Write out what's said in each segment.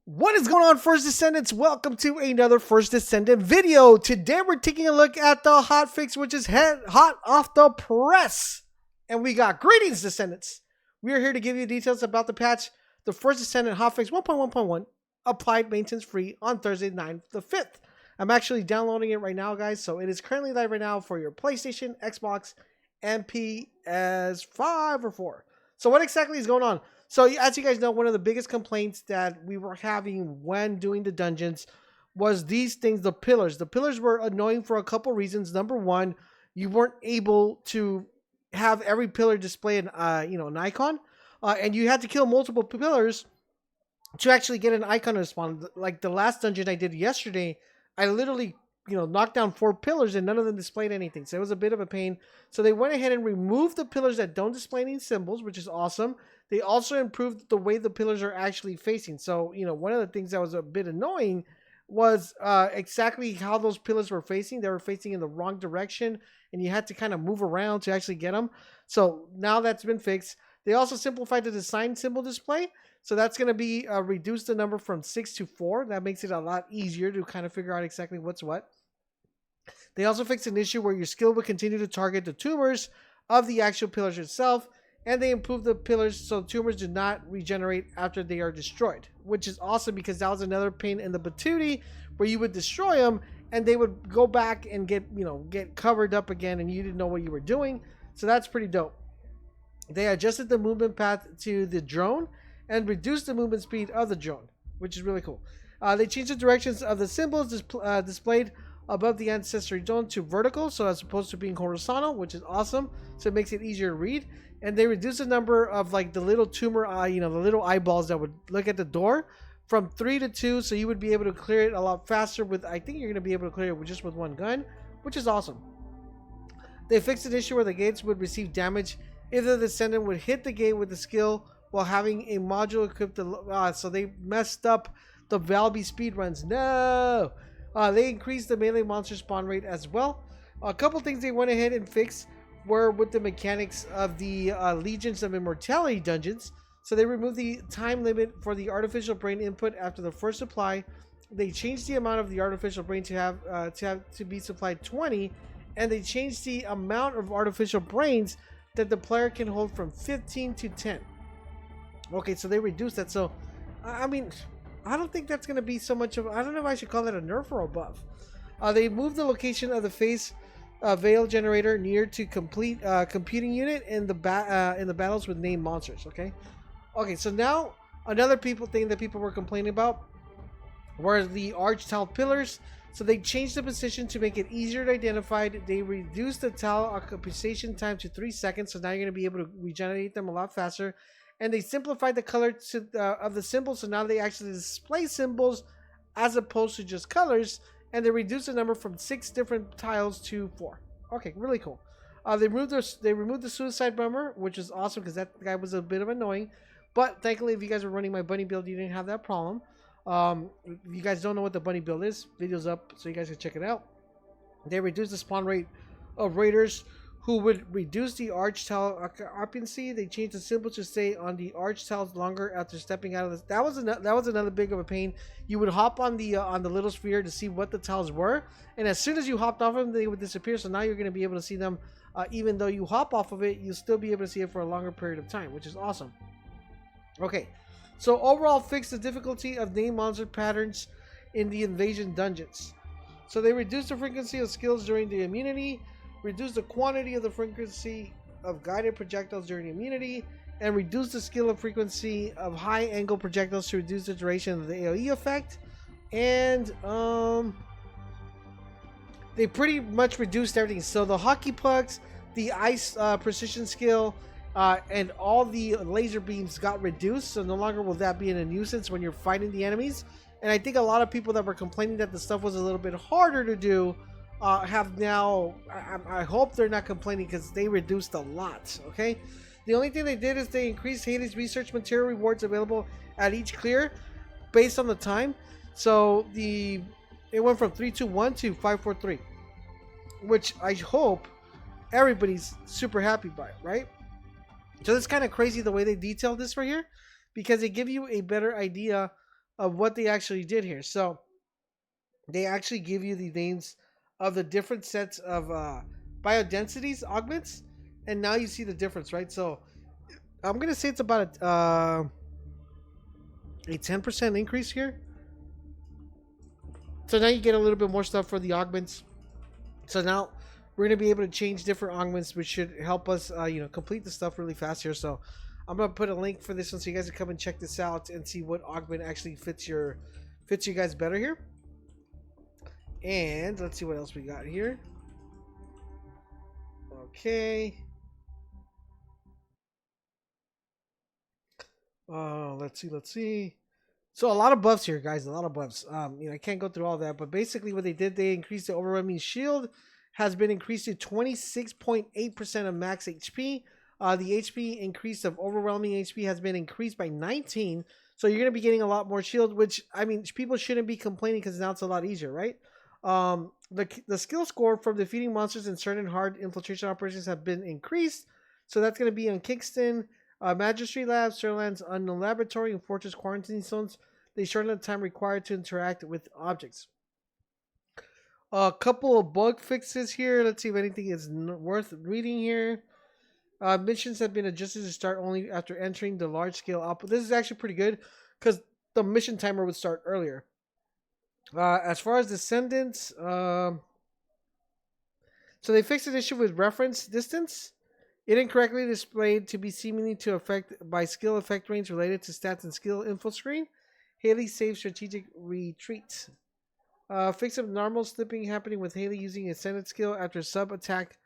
What is going on, First Descendants? Welcome to another First Descendant video. Today we're taking a look at the hotfix, which is hot off the press. And we got greetings, Descendants. We are here to give you details about the patch, the First Descendant hotfix 1.1.1, applied maintenance free on Thursday, 9th the 5th. I'm actually downloading it right now, guys, so it is currently live right now for your PlayStation, Xbox, and PS5 or 4. So what exactly is going on? So as you guys know, one of the biggest complaints that we were having when doing the dungeons was these things, the pillars. The pillars were annoying for a couple reasons. Number one, you weren't able to have every pillar display an icon, and you had to kill multiple pillars to actually get an icon to spawn. Like the last dungeon I did yesterday, I literally knocked down 4 pillars and none of them displayed anything. So it was a bit of a pain. So they went ahead and removed the pillars that don't display any symbols, which is awesome. They also improved the way the pillars are actually facing. So, one of the things that was a bit annoying was exactly how those pillars were facing. They were facing in the wrong direction, and you had to kind of move around to actually get them. So now that's been fixed. They also simplified the design symbol display. So that's going to be reduce the number from 6 to 4. That makes it a lot easier to kind of figure out exactly what's what. They also fixed an issue where your skill would continue to target the tumors of the actual pillars itself. And they improved the pillars so tumors do not regenerate after they are destroyed, which is awesome because that was another pain in the patootie where you would destroy them and they would go back and get covered up again and you didn't know what you were doing. So that's pretty dope. They adjusted the movement path to the drone and reduced the movement speed of the drone, which is really cool. They changed the directions of the symbols displayed above the ancestry zone to vertical, so as opposed to being horizontal, which is awesome. So it makes it easier to read. And they reduced the number of like the little tumor the little eyeballs that would look at the door from 3 to 2, so you would be able to clear it a lot faster with, I think you're going to be able to clear it with just with one gun, which is awesome. They fixed an issue where the gates would receive damage if the Descendant would hit the gate with the skill while having a module equipped to, so they messed up the Valby speedruns. No! They increased the melee monster spawn rate as well. A couple things they went ahead and fixed were with the mechanics of the Legions of Immortality dungeons. So they removed the time limit for the artificial brain input after the first supply. They changed the amount of the artificial brain to be supplied 20, and they changed the amount of artificial brains that the player can hold from 15 to 10. Okay, so they reduced that. So I mean, I don't think that's going to be so much of, I don't know if I should call it a nerf or a buff. They moved the location of the face veil generator near to complete computing unit in the battles with named monsters. Okay, so now another thing that people were complaining about were the arch tile pillars. So they changed the position to make it easier to identify. They reduced the tile occupation time to 3 seconds, so now you're going to be able to regenerate them a lot faster. And they simplified the color of the symbols, so now they actually display symbols as opposed to just colors. And they reduced the number from 6 different tiles to 4. Okay, really cool. They removed the suicide bomber, which is awesome because that guy was a bit of annoying. But thankfully, if you guys were running my bunny build, you didn't have that problem. If you guys don't know what the bunny build is, video's up so you guys can check it out. They reduced the spawn rate of raiders who would reduce the arch tile occupancy. They changed the symbol to stay on the arch tiles longer after stepping out of this. That was another big of a pain. You would hop on the little sphere to see what the tiles were, and as soon as you hopped off of them, they would disappear. So now you're going to be able to see them, even though you hop off of it, you'll still be able to see it for a longer period of time, which is awesome. Okay, so overall, fix the difficulty of named monster patterns in the invasion dungeons. So they reduced the frequency of skills during the immunity, reduce the quantity of the frequency of guided projectiles during immunity, and reduce the skill of frequency of high angle projectiles to reduce the duration of the AoE effect. And they pretty much reduced everything. So the hockey pucks, the ice precision skill, and all the laser beams got reduced. So no longer will that be a nuisance when you're fighting the enemies. And I think a lot of people that were complaining that the stuff was a little bit harder to do have now, I hope they're not complaining because they reduced a lot. Okay, the only thing they did is they increased Hades research material rewards available at each clear based on the time. So it went from 321 to 543, which I hope everybody's super happy by, right? So it's kind of crazy the way they detailed this right here, because they give you a better idea of what they actually did here. So they actually give you the names of the different sets of biodensities augments, and now you see the difference, right? So I'm gonna say it's about a 10% increase here. So now you get a little bit more stuff for the augments. So now we're gonna be able to change different augments, which should help us, complete the stuff really fast here. So I'm gonna put a link for this one so you guys can come and check this out and see what augment actually fits you guys better here. And let's see what else we got here. Okay. Let's see. So a lot of buffs here, guys. A lot of buffs. I can't go through all that, but basically what they did, they increased the overwhelming shield has been increased to 26.8% of max HP. The HP increase of overwhelming HP has been increased by 19. So you're gonna be getting a lot more shield, which people shouldn't be complaining because now it's a lot easier, right? The skill score from defeating monsters in certain hard infiltration operations have been increased. So that's gonna be on Kingston. Magistrate Labs, Sirlands, Unknown Laboratory, and Fortress Quarantine Zones. They shorten the time required to interact with objects. A couple of bug fixes here. Let's see if anything is worth reading here. Missions have been adjusted to start only after entering the large-scale output. This is actually pretty good because the mission timer would start earlier. As far as Descendants, so they fixed an issue with reference distance. It incorrectly displayed to be seemingly to affect by skill effect range related to stats and skill info screen. Haley saves strategic retreat. Fix abnormal slipping happening with Haley using ascended skill after sub attack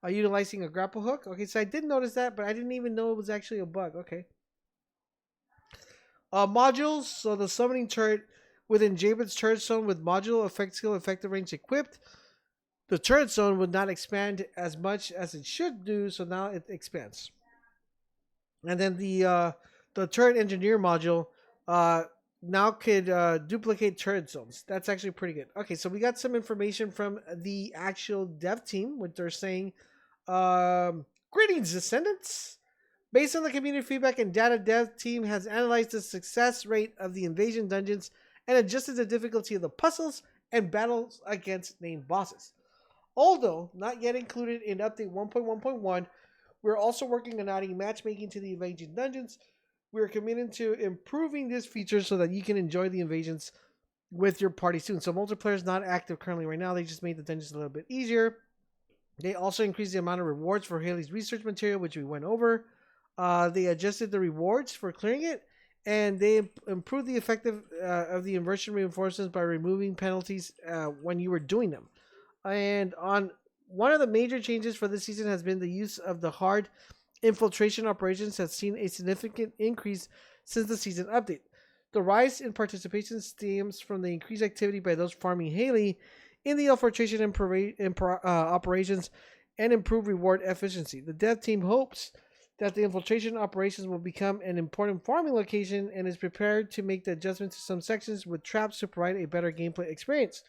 utilizing a grapple hook. Okay, so I did notice that, but I didn't even know it was actually a bug. Okay. Modules. So the summoning turret within Jabin's turret zone with module effect skill effective range equipped. The turret zone would not expand as much as it should do, so now it expands. And then the turret engineer module now could duplicate turret zones. That's actually pretty good. Okay, so we got some information from the actual dev team, what they're saying. Greetings, Descendants. Based on the community feedback and data, dev team has analyzed the success rate of the invasion dungeons and adjusted the difficulty of the puzzles and battles against named bosses. Although not yet included in update 1.1.1, we're also working on adding matchmaking to the invasion dungeons. We're committed to improving this feature so that you can enjoy the invasions with your party soon. So multiplayer is not active currently right now. They just made the dungeons a little bit easier. They also increased the amount of rewards for Haley's research material, which we went over. They adjusted the rewards for clearing it, and they improved the effective of the inversion reinforcements by removing penalties when you were doing them. And on one of the major changes for this season has been the use of the hard infiltration operations has seen a significant increase since the season update. The rise in participation stems from the increased activity by those farming Haley in the infiltration operations and improved reward efficiency. The dev team hopes that the infiltration operations will become an important farming location and is prepared to make the adjustments to some sections with traps to provide a better gameplay experience.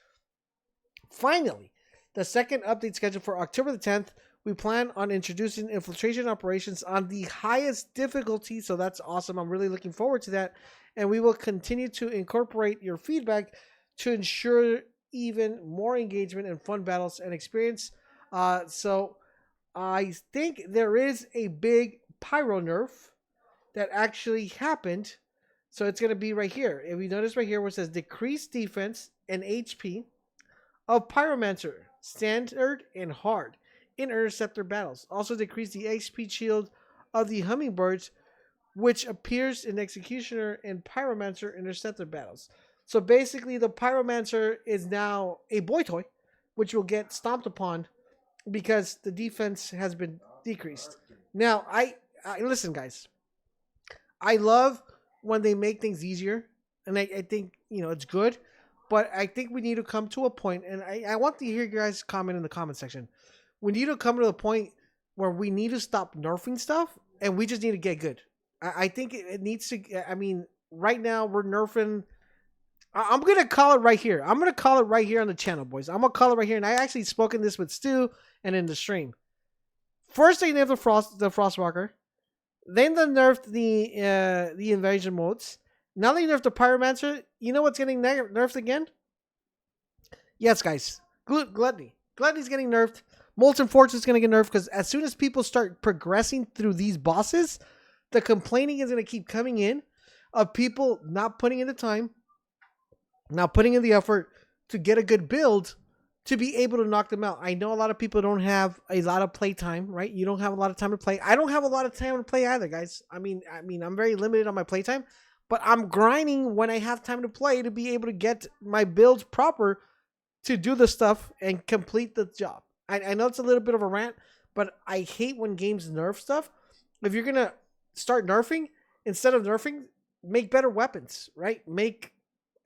Finally, the second update scheduled for October the 10th, we plan on introducing infiltration operations on the highest difficulty, so that's awesome. I'm really looking forward to that, and we will continue to incorporate your feedback to ensure even more engagement and fun battles and experience. So I think there is a big pyro nerf that actually happened, so it's going to be right here. If you notice right here where it says decrease defense and HP of Pyromancer, standard and hard in interceptor battles. Also decrease the HP shield of the hummingbirds, which appears in Executioner and Pyromancer interceptor battles. So basically the Pyromancer is now a boy toy, which will get stomped upon because the defense has been decreased. Now, I listen, guys. I love when they make things easier, and I think it's good. But I think we need to come to a point, and I want to hear you guys comment in the comment section. We need to come to the point where we need to stop nerfing stuff, and we just need to get good. I think it needs to. I mean, right now we're nerfing. I'm gonna call it right here. I'm gonna call it right here on the channel, boys. I'm gonna call it right here, and I actually spoken this with Stu and in the stream. First, they nerfed the Frostwalker, then they nerfed the invasion modes. Now they nerfed the Pyromancer. you know what's getting nerfed again? Yes, guys. Gluttony. Gluttony's getting nerfed. Molten Fortress is going to get nerfed because as soon as people start progressing through these bosses, the complaining is going to keep coming in of people not putting in the time, not putting in the effort to get a good build to be able to knock them out. I know a lot of people don't have a lot of play time, right? You don't have a lot of time to play. I don't have a lot of time to play either, guys. I mean, I'm very limited on my play time, but I'm grinding when I have time to play to be able to get my builds proper to do the stuff and complete the job. I know it's a little bit of a rant, but I hate when games nerf stuff. If you're going to start nerfing, instead of nerfing, make better weapons, right?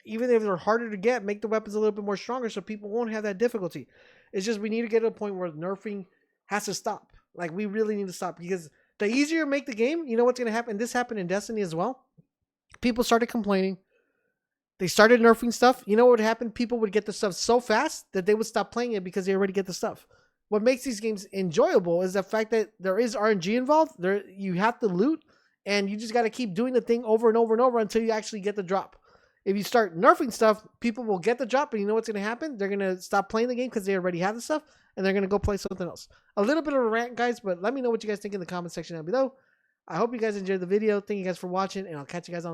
Even if they're harder to get, make the weapons a little bit more stronger so people won't have that difficulty. It's just we need to get to a point where nerfing has to stop. Like, we really need to stop because the easier you make the game, you know what's going to happen? This happened in Destiny as well. People started complaining. They started nerfing stuff. You know what would happen? People would get the stuff so fast that they would stop playing it because they already get the stuff. What makes these games enjoyable is the fact that there is RNG involved. You have to loot, and you just got to keep doing the thing over and over and over until you actually get the drop. If you start nerfing stuff, people will get the drop, and you know what's going to happen? They're going to stop playing the game because they already have the stuff, and they're going to go play something else. A little bit of a rant, guys, but let me know what you guys think in the comment section down below. I hope you guys enjoyed the video. Thank you guys for watching, and I'll catch you guys on the next